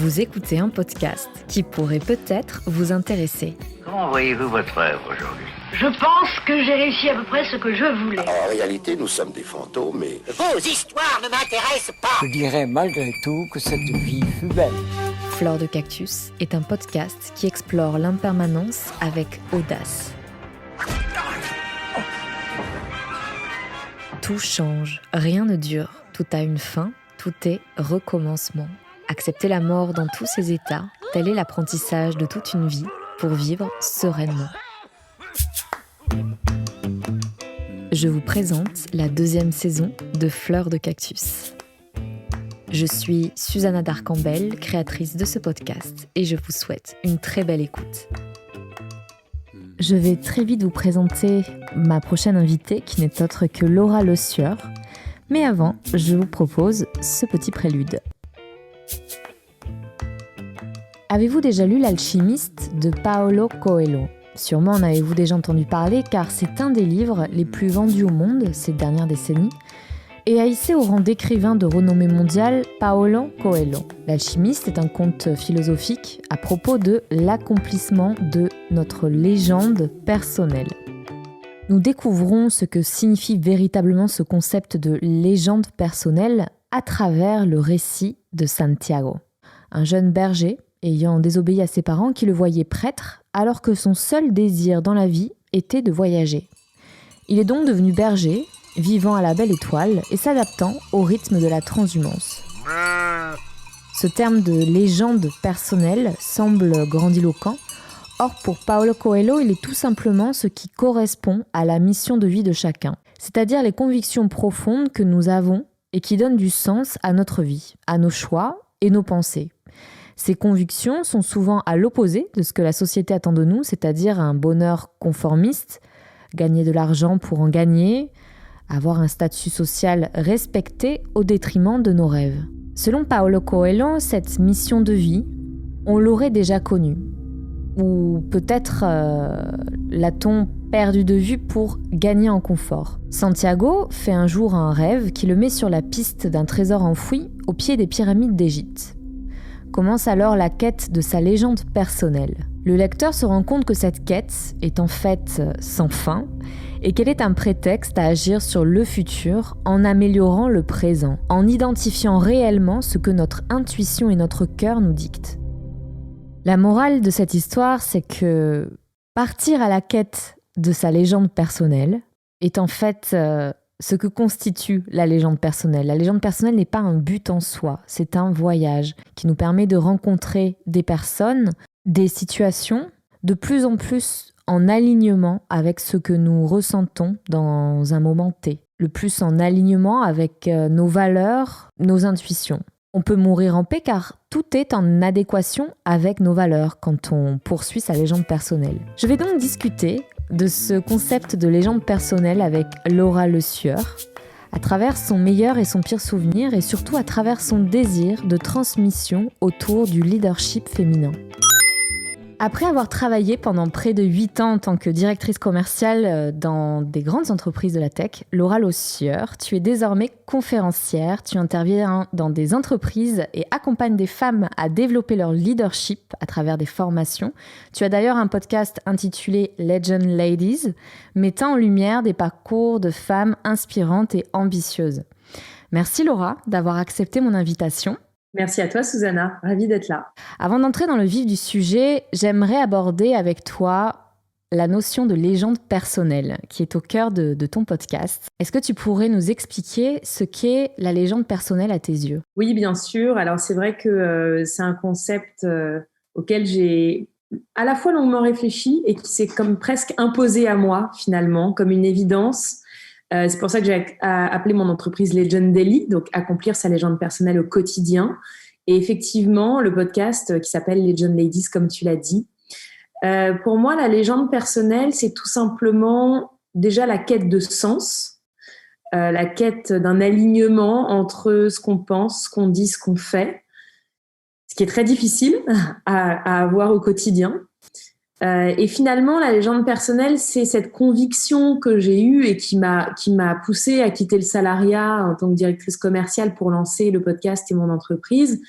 Vous écoutez un podcast qui pourrait peut-être vous intéresser. Comment voyez-vous votre œuvre aujourd'hui ? Je pense que j'ai réussi à peu près ce que je voulais. En réalité, nous sommes des fantômes, mais... Vos histoires ne m'intéressent pas. Je dirais malgré tout que cette vie fut belle. Fleur de cactus est un podcast qui explore l'impermanence avec audace. Tout change, rien ne dure, tout a une fin, tout est recommencement. Accepter la mort dans tous ses états, tel est l'apprentissage de toute une vie pour vivre sereinement. Je vous présente la 2e saison de Fleur de cactus. Je suis Susanna Darcambel, créatrice de ce podcast, et je vous souhaite une très belle écoute. Je vais très vite vous présenter ma prochaine invitée, qui n'est autre que Laura Le Sieur. Mais avant, je vous propose ce petit prélude. Avez-vous déjà lu L'Alchimiste de Paulo Coelho ? Sûrement en avez-vous déjà entendu parler, car c'est un des livres les plus vendus au monde ces dernières décennies et a hissé au rang d'écrivain de renommée mondiale Paulo Coelho. L'Alchimiste est un conte philosophique à propos de l'accomplissement de notre légende personnelle. Nous découvrons ce que signifie véritablement ce concept de légende personnelle à travers le récit de Santiago, un jeune berger ayant désobéi à ses parents qui le voyaient prêtre alors que son seul désir dans la vie était de voyager. Il est donc devenu berger, vivant à la belle étoile et s'adaptant au rythme de la transhumance. Ce terme de légende personnelle semble grandiloquent. Or, pour Paulo Coelho, il est tout simplement ce qui correspond à la mission de vie de chacun, c'est-à-dire les convictions profondes que nous avons et qui donnent du sens à notre vie, à nos choix et nos pensées. Ces convictions sont souvent à l'opposé de ce que la société attend de nous, c'est-à-dire un bonheur conformiste, gagner de l'argent pour en gagner, avoir un statut social respecté au détriment de nos rêves. Selon Paulo Coelho, cette mission de vie, on l'aurait déjà connue. Ou peut-être l'a-t-on perdu de vue pour gagner en confort. Santiago fait un jour un rêve qui le met sur la piste d'un trésor enfoui au pied des pyramides d'Égypte. Commence alors la quête de sa légende personnelle. Le lecteur se rend compte que cette quête est en fait sans fin et qu'elle est un prétexte à agir sur le futur en améliorant le présent, en identifiant réellement ce que notre intuition et notre cœur nous dictent. La morale de cette histoire, c'est que partir à la quête de sa légende personnelle est en fait ce que constitue la légende personnelle. La légende personnelle n'est pas un but en soi, c'est un voyage qui nous permet de rencontrer des personnes, des situations de plus en plus en alignement avec ce que nous ressentons dans un moment T, le plus en alignement avec nos valeurs, nos intuitions. On peut mourir en paix car tout est en adéquation avec nos valeurs quand on poursuit sa légende personnelle. Je vais donc discuter de ce concept de légende personnelle avec Laura Le Sieur, à travers son meilleur et son pire souvenir et surtout à travers son désir de transmission autour du leadership féminin. Après avoir travaillé pendant près de 8 ans en tant que directrice commerciale dans des grandes entreprises de la tech, Laura Le Sieur, tu es désormais conférencière, tu interviens dans des entreprises et accompagnes des femmes à développer leur leadership à travers des formations. Tu as d'ailleurs un podcast intitulé Legend Ladies, mettant en lumière des parcours de femmes inspirantes et ambitieuses. Merci Laura d'avoir accepté mon invitation. Merci à toi, Susanna. Ravie d'être là. Avant d'entrer dans le vif du sujet, j'aimerais aborder avec toi la notion de légende personnelle qui est au cœur de ton podcast. Est-ce que tu pourrais nous expliquer ce qu'est la légende personnelle à tes yeux ? Oui, bien sûr. Alors, c'est vrai que c'est un concept auquel j'ai à la fois longuement réfléchi et qui s'est comme presque imposé à moi, finalement, comme une évidence. C'est pour ça que j'ai appelé mon entreprise Legend Daily, donc accomplir sa légende personnelle au quotidien. Et effectivement, le podcast qui s'appelle Legend Ladies, comme tu l'as dit. Pour moi, la légende personnelle, c'est tout simplement déjà la quête de sens, la quête d'un alignement entre ce qu'on pense, ce qu'on dit, ce qu'on fait, ce qui est très difficile à avoir au quotidien. Et finalement, la légende personnelle, c'est cette conviction que j'ai eue et qui m'a poussée à quitter le salariat en tant que directrice commerciale pour lancer le podcast et mon entreprise.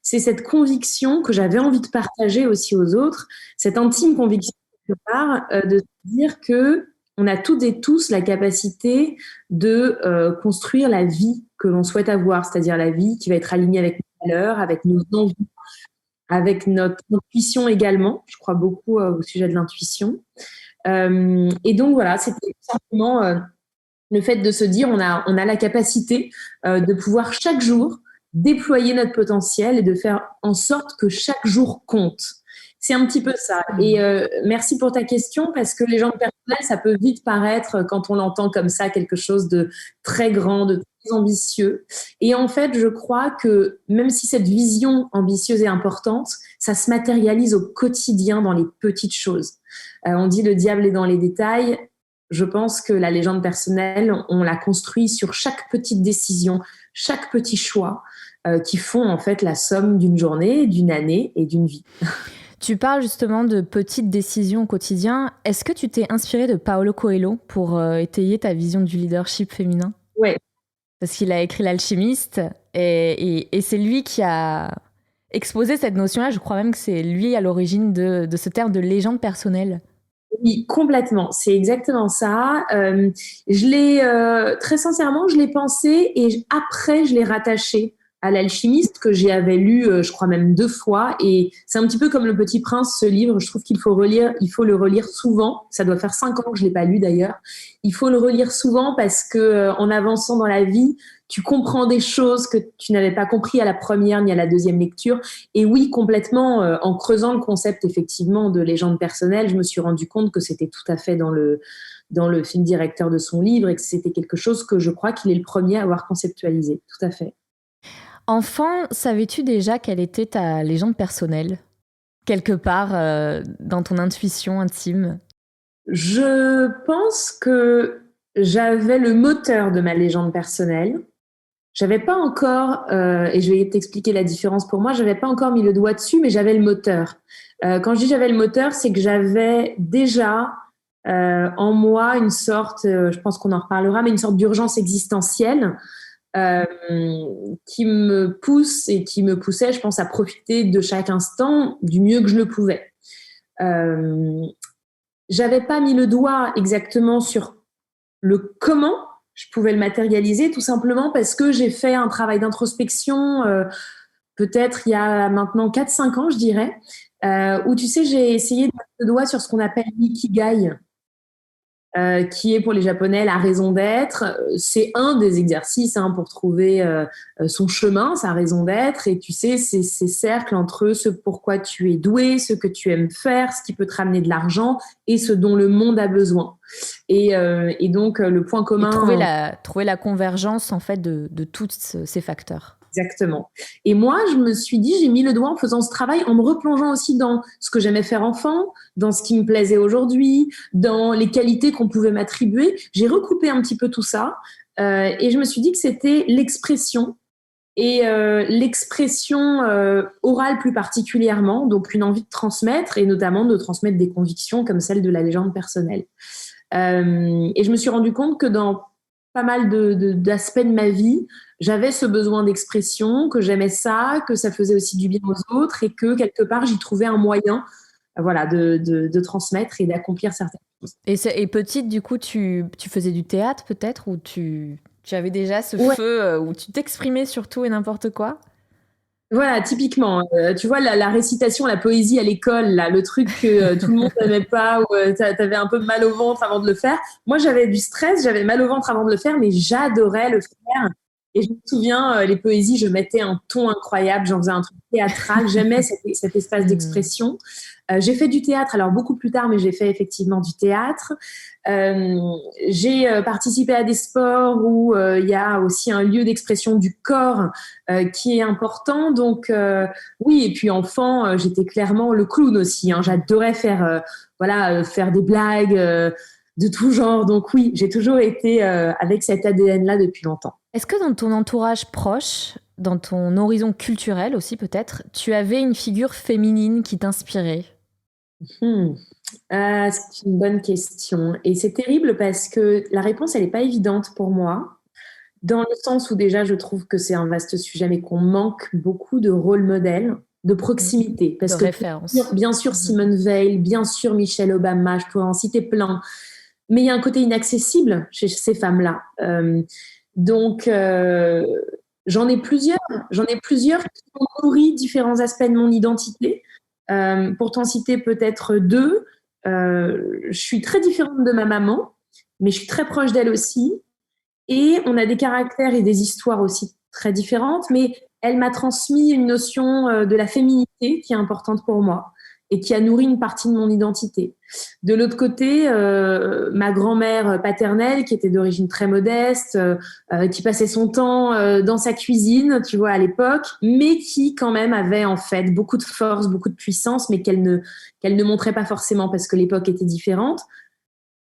c'est cette conviction que j'avais envie de partager aussi aux autres, cette intime conviction quelque part, de se dire que on a toutes et tous la capacité de construire la vie que l'on souhaite avoir, c'est-à-dire la vie qui va être alignée avec nos valeurs, avec nos envies, avec notre intuition également. Je crois beaucoup au sujet de l'intuition. Et donc voilà, c'était simplement le fait de se dire on a la capacité de pouvoir chaque jour déployer notre potentiel et de faire en sorte que chaque jour compte. C'est un petit peu ça. Et merci pour ta question, parce que les gens personnels, ça peut vite paraître, quand on l'entend comme ça, quelque chose de très grand, de très ambitieux. Et en fait, je crois que même si cette vision ambitieuse est importante, ça se matérialise au quotidien dans les petites choses. On dit le diable est dans les détails. Je pense que la légende personnelle, on la construit sur chaque petite décision, chaque petit choix qui font en fait la somme d'une journée, d'une année et d'une vie. Tu parles justement de petites décisions au quotidien. Est-ce que tu t'es inspirée de Paulo Coelho pour étayer ta vision du leadership féminin ? Oui. Parce qu'il a écrit L'Alchimiste et c'est lui qui a exposé cette notion-là. Je crois même que c'est lui à l'origine de ce terme de légende personnelle. Oui, complètement. C'est exactement ça. Je l'ai, très sincèrement, je l'ai pensé et après, je l'ai rattaché à L'Alchimiste que j'avais lu, je crois même 2 fois. Et c'est un petit peu comme Le Petit Prince, ce livre. Je trouve qu'il faut le relire souvent. Ça doit faire 5 ans que je l'ai pas lu d'ailleurs. Il faut le relire souvent parce que en avançant dans la vie, tu comprends des choses que tu n'avais pas compris à la première ni à la deuxième lecture. Et oui, complètement, en creusant le concept effectivement de légende personnelle, je me suis rendu compte que c'était tout à fait dans le fil directeur de son livre et que c'était quelque chose que je crois qu'il est le premier à avoir conceptualisé. Tout à fait. Enfant, savais-tu déjà quelle était ta légende personnelle ? Quelque part dans ton intuition intime ? Je pense que j'avais le moteur de ma légende personnelle. J'avais pas encore, et je vais t'expliquer la différence pour moi, j'avais pas encore mis le doigt dessus, mais j'avais le moteur. Quand je dis j'avais le moteur, c'est que j'avais déjà en moi une sorte, je pense qu'on en reparlera, mais une sorte d'urgence existentielle qui me pousse et qui me poussait, je pense, à profiter de chaque instant du mieux que je le pouvais. J'avais pas mis le doigt exactement sur le comment je pouvais le matérialiser, tout simplement parce que j'ai fait un travail d'introspection peut-être il y a maintenant 4-5 ans, je dirais, où tu sais, j'ai essayé de mettre le doigt sur ce qu'on appelle l'ikigai, qui est pour les Japonais la raison d'être. C'est un des exercices pour trouver son chemin, sa raison d'être. Et tu sais, c'est ces cercles entre ce pourquoi tu es doué, ce que tu aimes faire, ce qui peut te ramener de l'argent et ce dont le monde a besoin. Et donc, le point commun... Et trouver la convergence, en fait, de tous ces facteurs. Exactement. Et moi, je me suis dit, j'ai mis le doigt en faisant ce travail, en me replongeant aussi dans ce que j'aimais faire enfant, dans ce qui me plaisait aujourd'hui, dans les qualités qu'on pouvait m'attribuer. J'ai recoupé un petit peu tout ça et je me suis dit que c'était l'expression et l'expression orale plus particulièrement, donc une envie de transmettre et notamment de transmettre des convictions comme celle de la légende personnelle. Et je me suis rendu compte que dans pas mal d'aspects de ma vie, j'avais ce besoin d'expression, que j'aimais ça, que ça faisait aussi du bien aux autres et que quelque part j'y trouvais un moyen de transmettre et d'accomplir certaines choses. Et petite, du coup, tu faisais du théâtre peut-être, ou tu avais déjà ce feu où tu t'exprimais sur tout et n'importe quoi ? Voilà, typiquement, tu vois, la récitation, la poésie à l'école, là, le truc que tout le monde n'aimait pas, où t'avais un peu mal au ventre avant de le faire. Moi, j'avais du stress, j'avais mal au ventre avant de le faire, mais j'adorais le faire. Et je me souviens, les poésies, je mettais un ton incroyable, j'en faisais un truc théâtral, j'aimais cet espace d'expression. J'ai fait du théâtre, alors beaucoup plus tard, mais j'ai fait effectivement du théâtre. J'ai participé à des sports où il y a aussi un lieu d'expression du corps qui est important. Donc oui, et puis enfant, j'étais clairement le clown aussi. J'adorais faire des blagues de tout genre. Donc oui, j'ai toujours été avec cet ADN-là depuis longtemps. Est-ce que dans ton entourage proche, dans ton horizon culturel aussi peut-être, tu avais une figure féminine qui t'inspirait ? C'est une bonne question. Et c'est terrible parce que la réponse, elle n'est pas évidente pour moi. dans le sens où déjà je trouve que c'est un vaste sujet, mais qu'on manque beaucoup de rôle modèle, de proximité. Parce de que référence. bien sûr Simone Veil, bien sûr Michelle Obama, je pourrais en citer plein, mais il y a un côté inaccessible chez ces femmes-là. Donc, j'en ai plusieurs qui ont nourri différents aspects de mon identité. Pour t'en citer peut-être deux, je suis très différente de ma maman, mais je suis très proche d'elle aussi. Et on a des caractères et des histoires aussi très différentes, mais elle m'a transmis une notion de la féminité qui est importante pour moi et qui a nourri une partie de mon identité. De l'autre côté, ma grand-mère paternelle, qui était d'origine très modeste, qui passait son temps dans sa cuisine, tu vois, à l'époque, mais qui quand même avait en fait beaucoup de force, beaucoup de puissance, mais qu'elle ne montrait pas forcément parce que l'époque était différente.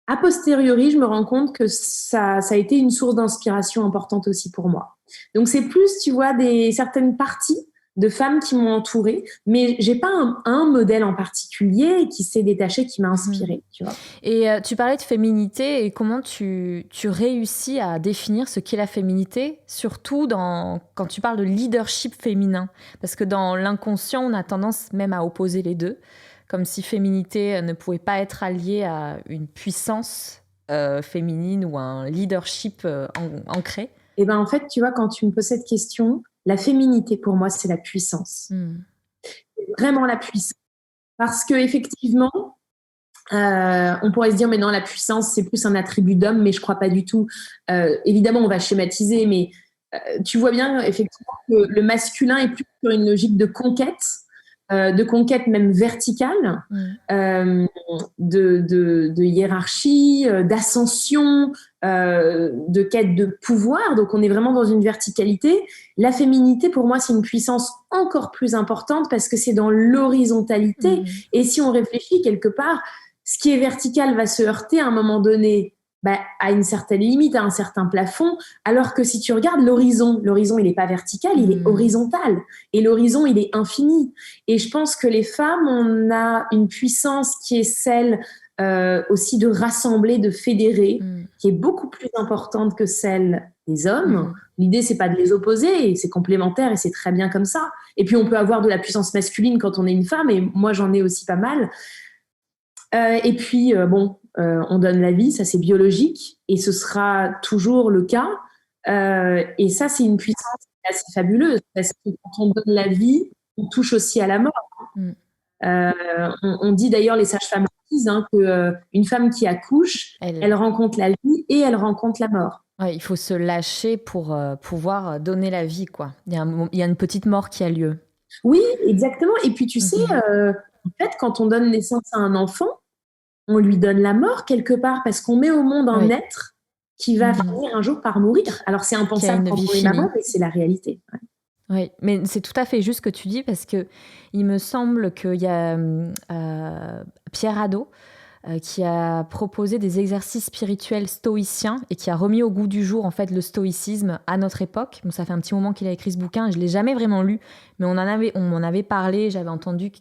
A posteriori, je me rends compte que ça a été une source d'inspiration importante aussi pour moi. Donc c'est plus, tu vois, certaines parties de femmes qui m'ont entourée, mais j'ai pas un modèle en particulier qui s'est détaché, qui m'a inspirée, tu vois. Et tu parlais de féminité et comment tu réussis à définir ce qu'est la féminité, surtout quand tu parles de leadership féminin, parce que dans l'inconscient, on a tendance même à opposer les deux, comme si féminité ne pouvait pas être alliée à une puissance féminine ou à un leadership ancré. Et ben en fait, tu vois, quand tu me poses cette question, la féminité pour moi, c'est la puissance. C'est vraiment la puissance. Parce que effectivement, on pourrait se dire, mais non, la puissance, c'est plus un attribut d'homme, mais je crois pas du tout. Évidemment, on va schématiser, mais tu vois bien effectivement que le masculin est plus sur une logique de conquête même verticale, de hiérarchie, d'ascension, de quête de pouvoir. Donc on est vraiment dans une verticalité. La féminité, pour moi, c'est une puissance encore plus importante parce que c'est dans l'horizontalité. Et si on réfléchit quelque part, ce qui est vertical va se heurter à un moment donné à une certaine limite, à un certain plafond, alors que si tu regardes l'horizon, il n'est pas vertical, il est horizontal. Et l'horizon, il est infini. Et je pense que les femmes, on a une puissance qui est celle aussi de rassembler, de fédérer, qui est beaucoup plus importante que celle des hommes. L'idée, c'est pas de les opposer, et c'est complémentaire et c'est très bien comme ça. Et puis, on peut avoir de la puissance masculine quand on est une femme, et moi, j'en ai aussi pas mal. Et puis, on donne la vie, ça c'est biologique, et ce sera toujours le cas. Et ça, c'est une puissance assez fabuleuse, parce que quand on donne la vie, on touche aussi à la mort. On dit d'ailleurs, les sages-femmes disent qu'une femme qui accouche, elle rencontre la vie et elle rencontre la mort. Ouais, il faut se lâcher pour pouvoir donner la vie, quoi. Il y a une petite mort qui a lieu. Oui, exactement. Et puis tu sais, en fait, quand on donne naissance à un enfant, on lui donne la mort quelque part parce qu'on met au monde un être qui va finir un jour par mourir. Alors c'est impensable quand on est maman, mais c'est la réalité. Ouais. Oui, mais c'est tout à fait juste ce que tu dis parce que il me semble qu'il y a Pierre Hadot qui a proposé des exercices spirituels stoïciens et qui a remis au goût du jour en fait le stoïcisme à notre époque. Bon, ça fait un petit moment qu'il a écrit ce bouquin, je l'ai jamais vraiment lu, mais on m'en avait parlé, j'avais entendu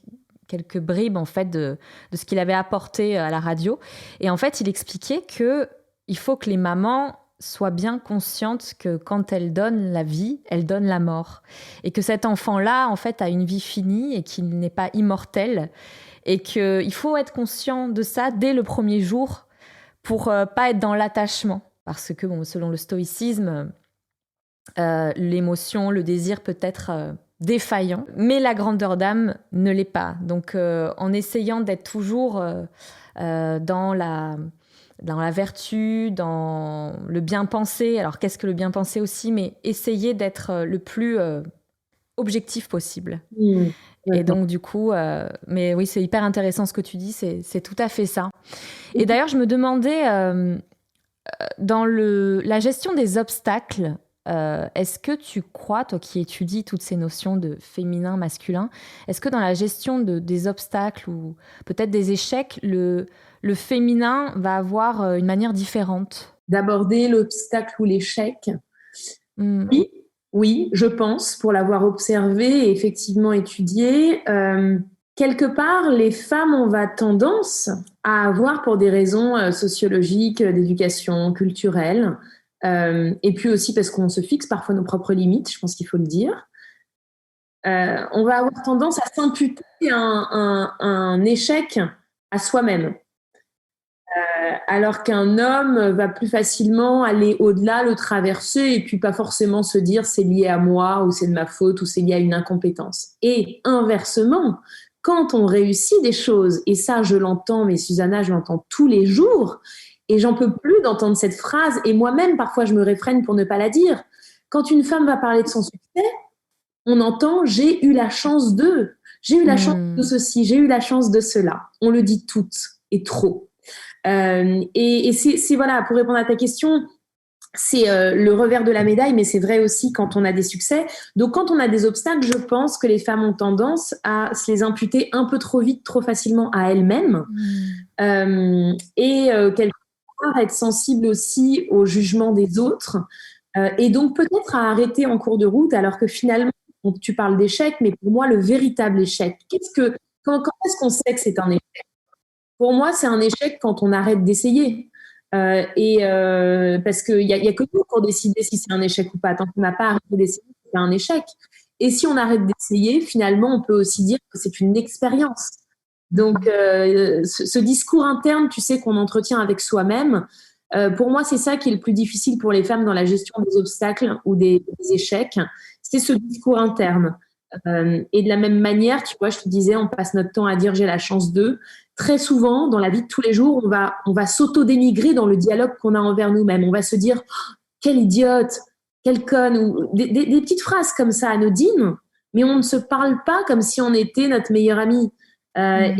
quelques bribes en fait de ce qu'il avait apporté à la radio. Et en fait, il expliquait que il faut que les mamans soient bien conscientes que quand elles donnent la vie, elles donnent la mort. Et que cet enfant-là, en fait, a une vie finie et qu'il n'est pas immortel. Et qu'il faut être conscient de ça dès le premier jour pour pas être dans l'attachement. Parce que, selon le stoïcisme, l'émotion, le désir peut être défaillant, mais la grandeur d'âme ne l'est pas. Donc, en essayant d'être toujours dans la vertu, dans le bien-penser, alors qu'est-ce que le bien-penser aussi, mais essayer d'être le plus objectif possible. Et donc, du coup, mais oui, c'est hyper intéressant ce que tu dis, c'est tout à fait ça. Et d'ailleurs, je me demandais, dans la gestion des obstacles, est-ce que tu crois, toi qui étudies toutes ces notions de féminin, masculin, est-ce que dans la gestion des obstacles ou peut-être des échecs, le féminin va avoir une manière différente d'aborder l'obstacle ou l'échec? Oui, je pense, pour l'avoir observé et effectivement étudié. Quelque part, les femmes ont tendance à avoir, pour des raisons sociologiques, d'éducation culturelle, Et puis aussi parce qu'on se fixe parfois nos propres limites, je pense qu'il faut le dire. On va avoir tendance à s'imputer un échec à soi-même. Alors qu'un homme va plus facilement aller au-delà, le traverser et puis pas forcément se dire c'est lié à moi ou c'est de ma faute ou c'est lié à une incompétence. Et inversement, quand on réussit des choses, et ça je l'entends, mais Susanna, je l'entends tous les jours, et j'en peux plus d'entendre cette phrase, et moi-même parfois je me réfrène pour ne pas la dire. Quand une femme va parler de son succès, on entend j'ai eu la chance de, j'ai eu la chance de ceci, j'ai eu la chance de cela. On le dit toutes et trop. Et c'est voilà, pour répondre à ta question, c'est le revers de la médaille, mais c'est vrai aussi quand on a des succès. Donc quand on a des obstacles, je pense que les femmes ont tendance à se les imputer un peu trop vite, trop facilement à elles-mêmes, quelque part être sensible aussi au jugement des autres, et donc peut-être à arrêter en cours de route, alors que finalement, tu parles d'échec, mais pour moi, le véritable échec, quand est-ce qu'on sait que c'est un échec? Pour moi, c'est un échec quand on arrête d'essayer. Parce qu'il y a que nous pour décider si c'est un échec ou pas. Tant qu'on n'a pas arrêté d'essayer, c'est un échec. Et si on arrête d'essayer, finalement, on peut aussi dire que c'est une expérience. Donc, ce discours interne, tu sais, qu'on entretient avec soi-même, pour moi, c'est ça qui est le plus difficile pour les femmes dans la gestion des obstacles ou des échecs. C'est ce discours interne. Et de la même manière, tu vois, je te disais, on passe notre temps à dire j'ai la chance de. Très souvent, dans la vie de tous les jours, on va s'auto-dénigrer dans le dialogue qu'on a envers nous-mêmes. On va se dire oh, quelle idiote, quelle conne, ou des petites phrases comme ça anodines, mais on ne se parle pas comme si on était notre meilleur ami. Et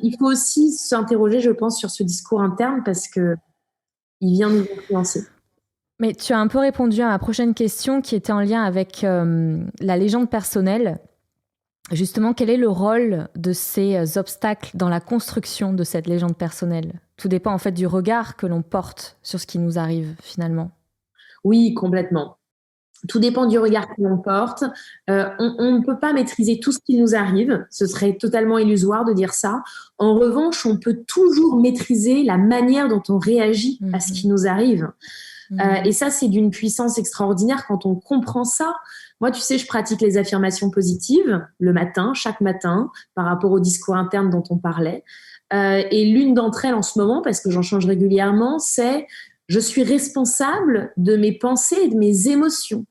il faut aussi s'interroger, je pense, sur ce discours interne parce que il vient nous influencer. Mais tu as un peu répondu à ma prochaine question qui était en lien avec la légende personnelle. Justement, quel est le rôle de ces obstacles dans la construction de cette légende personnelle? Tout dépend en fait du regard que l'on porte sur ce qui nous arrive finalement. Oui, complètement. Tout dépend du regard que l'on porte. On ne peut pas maîtriser tout ce qui nous arrive. Ce serait totalement illusoire de dire ça. En revanche, on peut toujours maîtriser la manière dont on réagit à ce qui nous arrive. Et ça, c'est d'une puissance extraordinaire quand on comprend ça. Moi, tu sais, je pratique les affirmations positives le matin, chaque matin, par rapport au discours interne dont on parlait. Et l'une d'entre elles en ce moment, parce que j'en change régulièrement, c'est « Je suis responsable de mes pensées et de mes émotions ».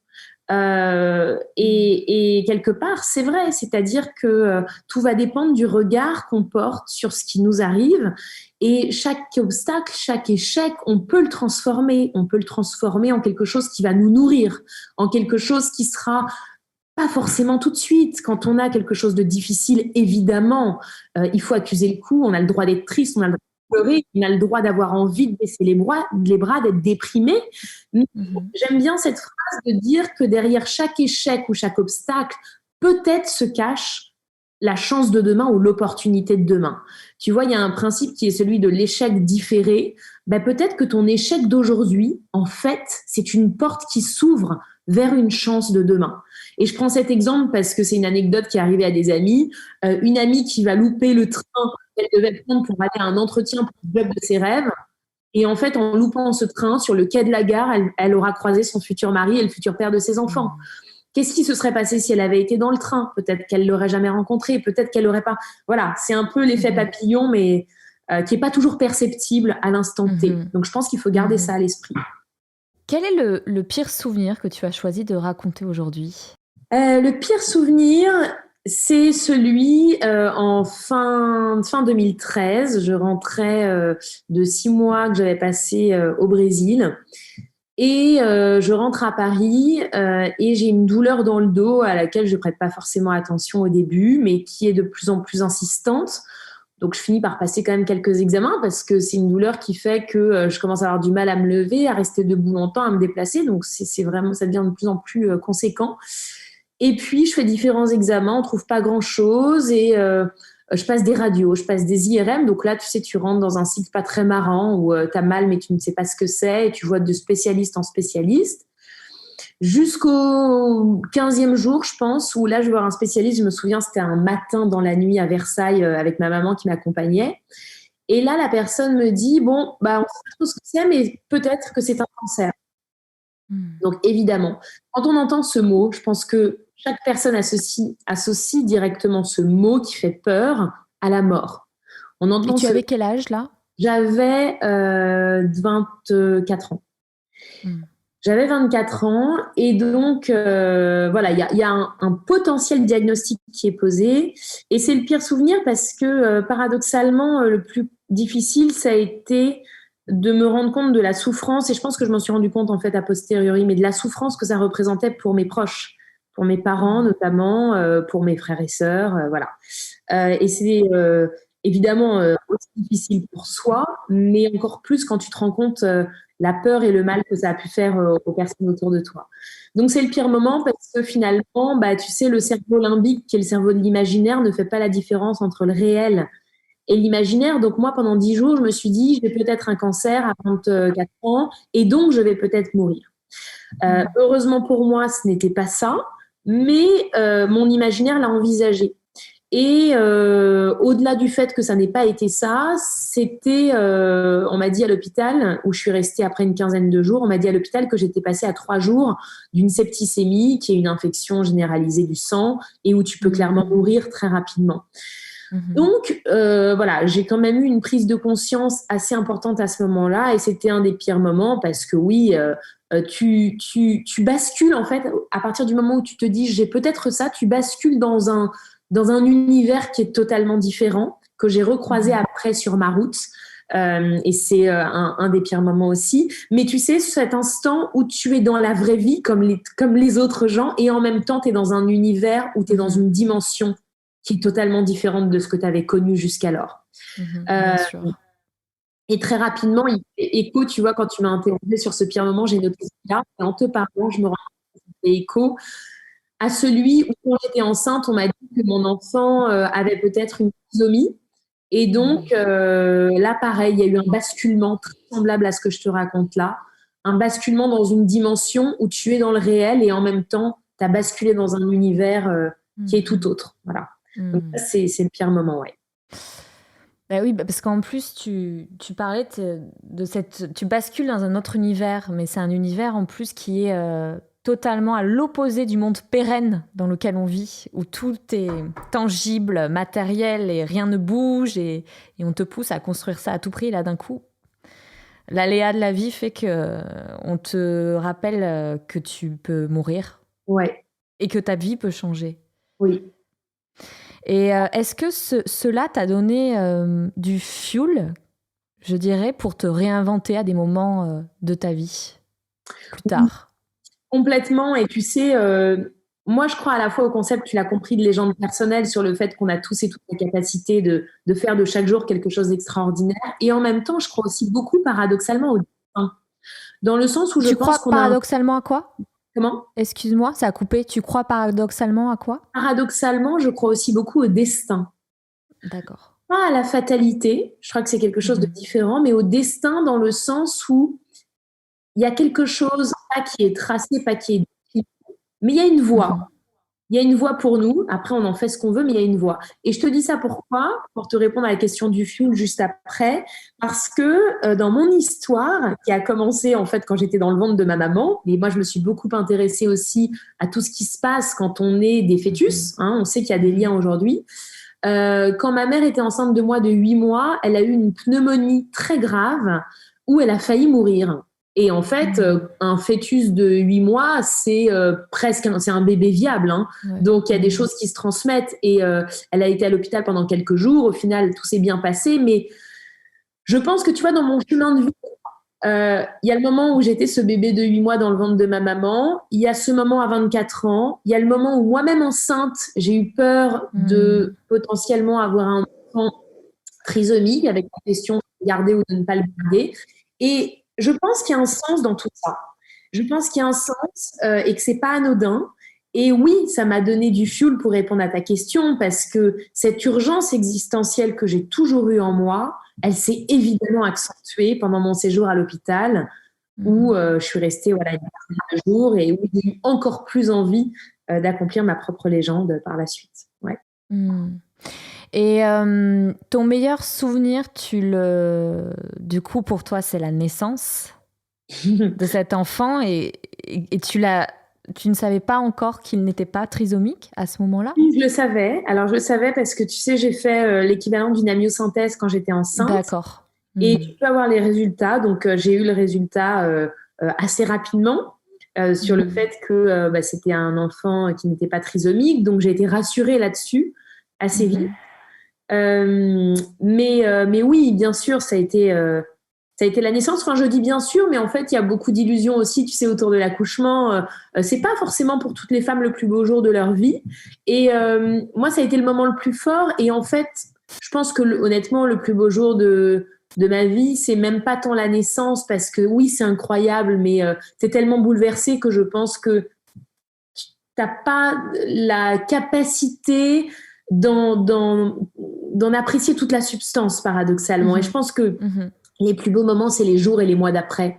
Et quelque part, c'est vrai, c'est-à-dire que tout va dépendre du regard qu'on porte sur ce qui nous arrive. Et chaque obstacle, chaque échec, on peut le transformer. On peut le transformer en quelque chose qui va nous nourrir, en quelque chose qui sera pas forcément tout de suite. Quand on a quelque chose de difficile, évidemment, il faut accuser le coup. On a le droit d'être triste, on a le droit de pleurer, on a le droit d'avoir envie de baisser les bras, d'être déprimé. J'aime bien cette phrase de dire que derrière chaque échec ou chaque obstacle, peut-être se cache la chance de demain ou l'opportunité de demain. Tu vois, il y a un principe qui est celui de l'échec différé. Ben, peut-être que ton échec d'aujourd'hui, en fait, c'est une porte qui s'ouvre vers une chance de demain. Et je prends cet exemple parce que c'est une anecdote qui est arrivée à des amis. Une amie qui va louper le train qu'elle devait prendre pour aller à un entretien pour le job de ses rêves. Et en fait, en loupant ce train sur le quai de la gare, elle aura croisé son futur mari et le futur père de ses enfants. Qu'est-ce qui se serait passé si elle avait été dans le train? Peut-être qu'elle l'aurait jamais rencontré, peut-être qu'elle l'aurait pas. Voilà, c'est un peu l'effet papillon, mais qui est pas toujours perceptible à l'instant T. Donc, je pense qu'il faut garder ça à l'esprit. Quel est le pire souvenir que tu as choisi de raconter aujourd'hui? Le pire souvenir, c'est celui en fin 2013. Je rentrais de 6 mois que j'avais passé au Brésil. Et je rentre à Paris et j'ai une douleur dans le dos à laquelle je prête pas forcément attention au début, mais qui est de plus en plus insistante. Donc, je finis par passer quand même quelques examens parce que c'est une douleur qui fait que je commence à avoir du mal à me lever, à rester debout longtemps, à me déplacer. Donc, c'est vraiment, ça devient de plus en plus conséquent. Et puis, je fais différents examens, on trouve pas grand-chose et je passe des radios, je passe des IRM. Donc là, tu sais, tu rentres dans un cycle pas très marrant où tu as mal, mais tu ne sais pas ce que c'est et tu vois de spécialiste en spécialiste. Jusqu'au 15e jour, je pense, où là, je vais voir un spécialiste. Je me souviens, c'était un matin dans la nuit à Versailles avec ma maman qui m'accompagnait. Et là, la personne me dit, bon, bah, on sait pas trop ce que c'est, mais peut-être que c'est un cancer. Donc évidemment, quand on entend ce mot, je pense que chaque personne associe directement ce mot qui fait peur à la mort. On entend Et tu avais quel âge là? J'avais 24 ans. J'avais 24 ans et donc voilà, il y a un potentiel diagnostic qui est posé et c'est le pire souvenir parce que paradoxalement, le plus difficile, ça a été de me rendre compte de la souffrance et je pense que je m'en suis rendu compte en fait a posteriori, mais de la souffrance que ça représentait pour mes proches, pour mes parents notamment, pour mes frères et sœurs, voilà. Et c'est évidemment aussi difficile pour soi, mais encore plus quand tu te rends compte la peur et le mal que ça a pu faire aux personnes autour de toi. Donc c'est le pire moment parce que finalement, bah, tu sais, le cerveau limbique, qui est le cerveau de l'imaginaire, ne fait pas la différence entre le réel et l'imaginaire. Donc moi, pendant 10 jours, je me suis dit, j'ai peut-être un cancer à 24 ans et donc je vais peut-être mourir. Heureusement pour moi, ce n'était pas ça, mais mon imaginaire l'a envisagé. Et au-delà du fait que ça n'ait pas été ça, c'était, on m'a dit à l'hôpital, où je suis restée après une quinzaine de jours, on m'a dit à l'hôpital que j'étais passée à 3 jours d'une septicémie, qui est une infection généralisée du sang, et où tu peux clairement mourir très rapidement. Donc, voilà, j'ai quand même eu une prise de conscience assez importante à ce moment-là, et c'était un des pires moments, parce que oui, tu bascules, en fait, à partir du moment où tu te dis, j'ai peut-être ça, tu bascules dans un univers qui est totalement différent, que j'ai recroisé après sur ma route. Et c'est un des pires moments aussi. Mais tu sais, cet instant où tu es dans la vraie vie, comme les autres gens, et en même temps, tu es dans un univers où tu es dans une dimension qui est totalement différente de ce que tu avais connu jusqu'alors. Bien sûr. Et très rapidement, il fait écho, tu vois, quand tu m'as interrogé sur ce pire moment, j'ai noté ça. Et en te parlant, je me rends compte qu'il fait écho à celui où, quand j'étais enceinte, on m'a dit que mon enfant avait peut-être une trisomie. Et donc, là, pareil, il y a eu un basculement très semblable à ce que je te raconte là. Un basculement dans une dimension où tu es dans le réel et en même temps, tu as basculé dans un univers qui est tout autre. Voilà. Donc, ça, c'est le pire moment, ouais. Bah oui, parce qu'en plus, tu parlais de cette... Tu bascules dans un autre univers, mais c'est un univers en plus qui est totalement à l'opposé du monde pérenne dans lequel on vit, où tout est tangible, matériel, et rien ne bouge, et on te pousse à construire ça à tout prix. Là, d'un coup, l'aléa de la vie fait qu'on te rappelle que tu peux mourir. Ouais. Et que ta vie peut changer. Oui. Et est-ce que cela t'a donné du fuel, je dirais, pour te réinventer à des moments de ta vie plus tard? Complètement. Et tu sais, moi, je crois à la fois au concept, tu l'as compris, de légende personnelle sur le fait qu'on a tous et toutes la capacité de faire de chaque jour quelque chose d'extraordinaire. Et en même temps, je crois aussi beaucoup, paradoxalement, au destin. Dans le sens où je pense qu'on a... paradoxalement à quoi? Comment? Excuse-moi, ça a coupé. Tu crois paradoxalement à quoi? Paradoxalement, je crois aussi beaucoup au destin. D'accord. Pas à la fatalité, je crois que c'est quelque chose de différent, mais au destin dans le sens où il y a quelque chose, pas qui est tracé, pas qui est défini, mais il y a une voie. Il y a une voie pour nous. Après, on en fait ce qu'on veut, mais il y a une voie. Et je te dis ça pourquoi? Pour te répondre à la question du fuel juste après. Parce que dans mon histoire, qui a commencé en fait quand j'étais dans le ventre de ma maman, mais moi je me suis beaucoup intéressée aussi à tout ce qui se passe quand on est des fœtus. Hein, on sait qu'il y a des liens aujourd'hui. Quand ma mère était enceinte de moi de 8 mois, elle a eu une pneumonie très grave où elle a failli mourir. Et en fait, un fœtus de 8 mois, c'est presque c'est un bébé viable. Hein. Ouais. Donc, il y a des choses qui se transmettent. Et elle a été à l'hôpital pendant quelques jours. Au final, tout s'est bien passé. Mais je pense que, tu vois, dans mon chemin de vie, il y a le moment où j'étais ce bébé de 8 mois dans le ventre de ma maman. Il y a ce moment à 24 ans. Il y a le moment où moi-même enceinte, j'ai eu peur de potentiellement avoir un enfant trisomique avec la question de garder ou de ne pas le garder. Et je pense qu'il y a un sens dans tout ça. Je pense qu'il y a un sens et que c'est pas anodin. Et oui, ça m'a donné du fuel pour répondre à ta question parce que cette urgence existentielle que j'ai toujours eue en moi, elle s'est évidemment accentuée pendant mon séjour à l'hôpital où je suis restée une dizaine de jours et où j'ai eu encore plus envie d'accomplir ma propre légende par la suite. Ouais. Et ton meilleur souvenir, du coup, pour toi, c'est la naissance. de cet enfant et tu ne savais pas encore qu'il n'était pas trisomique à ce moment-là? Oui, je le savais. Alors, je le savais parce que tu sais, j'ai fait l'équivalent d'une amniosynthèse quand j'étais enceinte. D'accord. Et tu peux avoir les résultats. Donc, j'ai eu le résultat assez rapidement sur le fait que c'était un enfant qui n'était pas trisomique. Donc, j'ai été rassurée là-dessus assez vite. Mais oui, bien sûr, ça a été la naissance. Enfin, je dis bien sûr, mais en fait, il y a beaucoup d'illusions aussi, tu sais, autour de l'accouchement. C'est pas forcément pour toutes les femmes le plus beau jour de leur vie. Et moi, ça a été le moment le plus fort. Et en fait, je pense que honnêtement, le plus beau jour de ma vie, c'est même pas tant la naissance, parce que oui, c'est incroyable, mais t'es tellement bouleversée que je pense que t'as pas la capacité d'en apprécier toute la substance, paradoxalement. Et je pense que les plus beaux moments, c'est les jours et les mois d'après.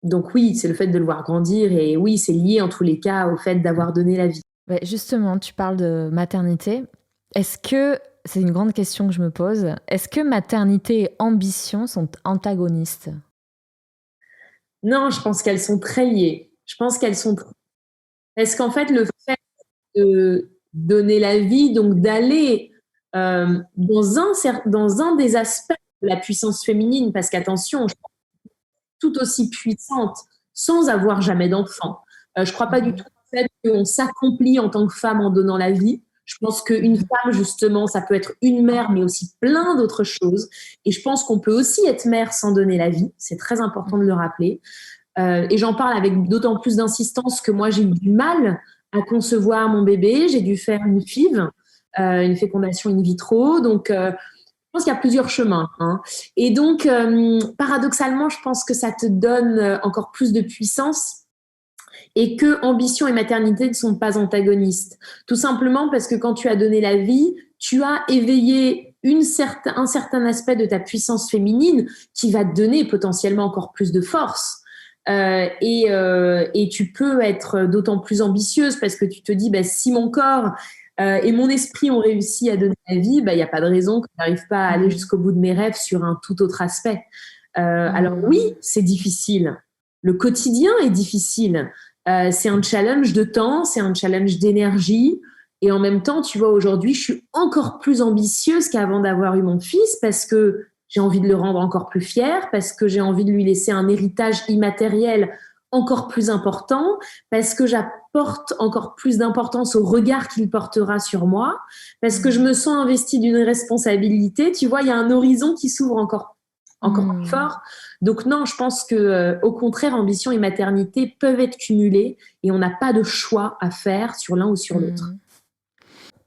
Donc oui, c'est le fait de le voir grandir, et oui, c'est lié en tous les cas au fait d'avoir donné la vie. Ouais, justement, tu parles de maternité. Est-ce que, c'est une grande question que je me pose, est-ce que maternité et ambition sont antagonistes? Non, je pense qu'elles sont très liées. Je pense qu'elles sont... Parce qu'en fait, le fait de donner la vie, donc d'aller dans un des aspects de la puissance féminine, parce qu'attention, je pense tout aussi puissante sans avoir jamais d'enfant. Je ne crois pas du tout au fait qu'on s'accomplit en tant que femme en donnant la vie. Je pense qu'une femme, justement, ça peut être une mère, mais aussi plein d'autres choses. Et je pense qu'on peut aussi être mère sans donner la vie. C'est très important de le rappeler. Et j'en parle avec d'autant plus d'insistance que moi, j'ai eu du mal à concevoir mon bébé. J'ai dû faire une FIV, une fécondation in vitro. Donc, je pense qu'il y a plusieurs chemins. Et donc, paradoxalement, je pense que ça te donne encore plus de puissance, et que ambition et maternité ne sont pas antagonistes. Tout simplement parce que quand tu as donné la vie, tu as éveillé un certain aspect de ta puissance féminine qui va te donner potentiellement encore plus de force. Et tu peux être d'autant plus ambitieuse parce que tu te dis, si mon corps et mon esprit ont réussi à donner la vie, il n'y a pas de raison que je n'arrive pas à aller jusqu'au bout de mes rêves sur un tout autre aspect. Alors oui, c'est difficile. Le quotidien est difficile. C'est un challenge de temps, c'est un challenge d'énergie. Et en même temps, tu vois, aujourd'hui, je suis encore plus ambitieuse qu'avant d'avoir eu mon fils parce que j'ai envie de le rendre encore plus fier, parce que j'ai envie de lui laisser un héritage immatériel encore plus important, parce que j'apporte encore plus d'importance au regard qu'il portera sur moi, parce que je me sens investie d'une responsabilité. Tu vois, il y a un horizon qui s'ouvre encore plus fort. Donc non, je pense que au contraire, ambition et maternité peuvent être cumulées et on n'a pas de choix à faire sur l'un ou sur l'autre.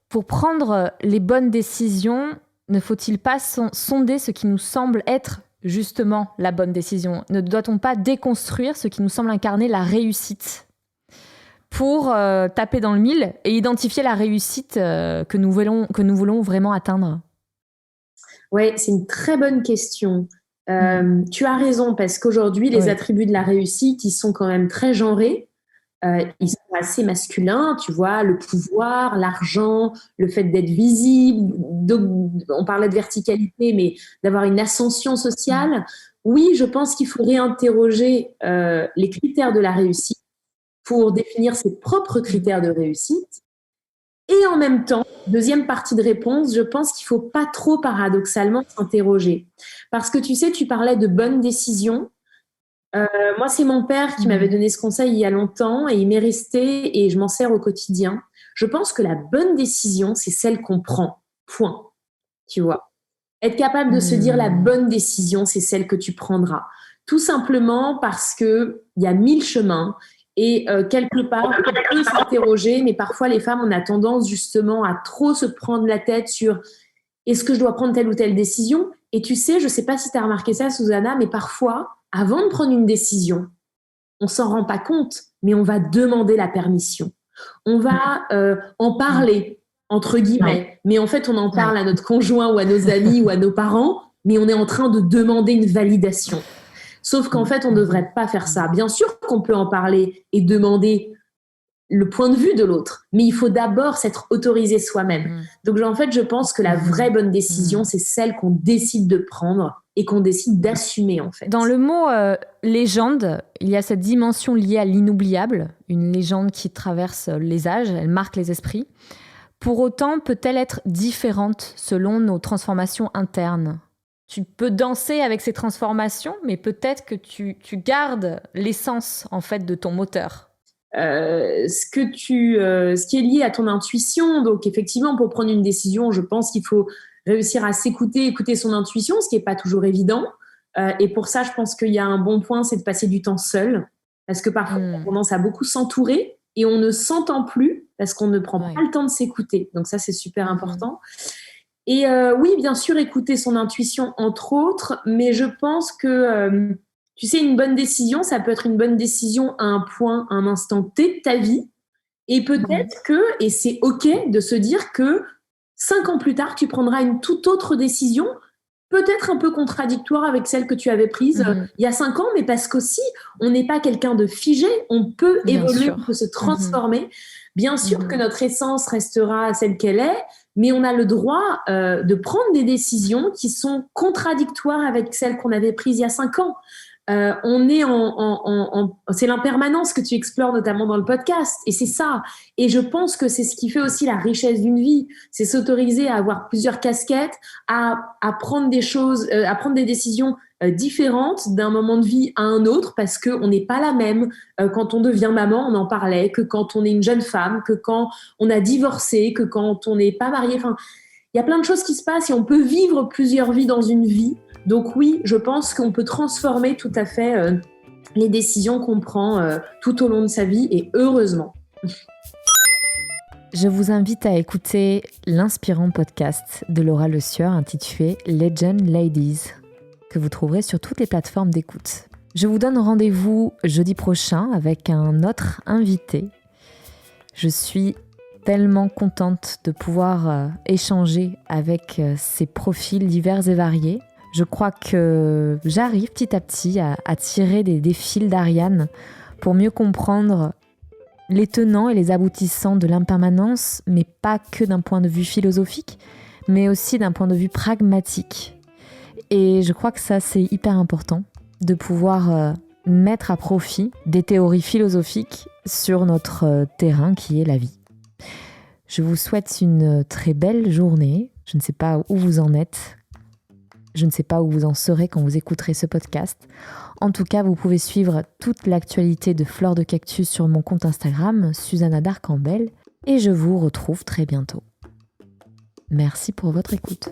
Pour prendre les bonnes décisions, ne faut-il pas sonder ce qui nous semble être justement la bonne décision? Ne doit-on pas déconstruire ce qui nous semble incarner la réussite pour taper dans le mille et identifier la réussite que nous voulons vraiment atteindre? Oui, c'est une très bonne question. Tu as raison, parce qu'aujourd'hui, les attributs de la réussite, ils sont quand même très genrés. Ils sont assez masculins, tu vois, le pouvoir, l'argent, le fait d'être visible. On parlait de verticalité, mais d'avoir une ascension sociale. Oui, je pense qu'il faut réinterroger les critères de la réussite pour définir ses propres critères de réussite. Et en même temps, deuxième partie de réponse, je pense qu'il ne faut pas trop paradoxalement s'interroger. Parce que tu sais, tu parlais de bonnes décisions. Moi, c'est mon père qui m'avait donné ce conseil il y a longtemps et il m'est resté et je m'en sers au quotidien. Je pense que la bonne décision, c'est celle qu'on prend. Point. Tu vois. Être capable de se dire la bonne décision, c'est celle que tu prendras. Tout simplement parce qu'il y a 1000 chemins. Et quelque part, on peut s'interroger, mais parfois les femmes, on a tendance justement à trop se prendre la tête sur est-ce que je dois prendre telle ou telle décision? Et tu sais, je ne sais pas si tu as remarqué ça, Susanna, mais parfois, avant de prendre une décision, on ne s'en rend pas compte, mais on va demander la permission. On va en parler, entre guillemets, mais en fait, on en parle à notre conjoint ou à nos amis ou à nos parents, mais on est en train de demander une validation. Sauf qu'en fait, on ne devrait pas faire ça. Bien sûr qu'on peut en parler et demander le point de vue de l'autre, mais il faut d'abord s'être autorisé soi-même. Donc en fait, je pense que la vraie bonne décision, c'est celle qu'on décide de prendre et qu'on décide d'assumer en fait. Dans le mot légende, il y a cette dimension liée à l'inoubliable, une légende qui traverse les âges, elle marque les esprits. Pour autant, peut-elle être différente selon nos transformations internes ? Tu peux danser avec ces transformations, mais peut-être que tu gardes l'essence en fait de ton moteur. Ce qui est lié à ton intuition. Donc, effectivement, pour prendre une décision, je pense qu'il faut réussir à écouter son intuition, ce qui n'est pas toujours évident. Et pour ça, je pense qu'il y a un bon point, c'est de passer du temps seul. Parce que parfois, on a tendance à beaucoup s'entourer et on ne s'entend plus parce qu'on ne prend pas le temps de s'écouter. Donc ça, c'est super important. Et oui, bien sûr, écouter son intuition, entre autres. Mais je pense que... tu sais, une bonne décision, ça peut être une bonne décision à un instant T de ta vie. Et peut-être et c'est OK de se dire que 5 ans plus tard, tu prendras une toute autre décision, peut-être un peu contradictoire avec celle que tu avais prise il y a 5 ans, mais parce qu'aussi, on n'est pas quelqu'un de figé, on peut évoluer, on peut se transformer. Bien sûr que notre essence restera celle qu'elle est, mais on a le droit de prendre des décisions qui sont contradictoires avec celles qu'on avait prises il y a 5 ans. On est c'est l'impermanence que tu explores notamment dans le podcast, et c'est ça. Et je pense que c'est ce qui fait aussi la richesse d'une vie, c'est s'autoriser à avoir plusieurs casquettes, à prendre des choses, à prendre des décisions différentes d'un moment de vie à un autre, parce que on n'est pas la même quand on devient maman, on en parlait, que quand on est une jeune femme, que quand on a divorcé, que quand on n'est pas marié. Enfin, il y a plein de choses qui se passent et on peut vivre plusieurs vies dans une vie. Donc oui, je pense qu'on peut transformer tout à fait les décisions qu'on prend tout au long de sa vie, et heureusement. Je vous invite à écouter l'inspirant podcast de Laura Le Sieur intitulé Legend Ladies, que vous trouverez sur toutes les plateformes d'écoute. Je vous donne rendez-vous jeudi prochain avec un autre invité. Je suis tellement contente de pouvoir échanger avec ces profils divers et variés. Je crois que j'arrive petit à petit à tirer des fils d'Ariane pour mieux comprendre les tenants et les aboutissants de l'impermanence, mais pas que d'un point de vue philosophique, mais aussi d'un point de vue pragmatique. Et je crois que ça, c'est hyper important de pouvoir mettre à profit des théories philosophiques sur notre terrain qui est la vie. Je vous souhaite une très belle journée. Je ne sais pas où vous en êtes. Je ne sais pas où vous en serez quand vous écouterez ce podcast. En tout cas, vous pouvez suivre toute l'actualité de Fleur de Cactus sur mon compte Instagram, Susanna Darcambel, et je vous retrouve très bientôt. Merci pour votre écoute.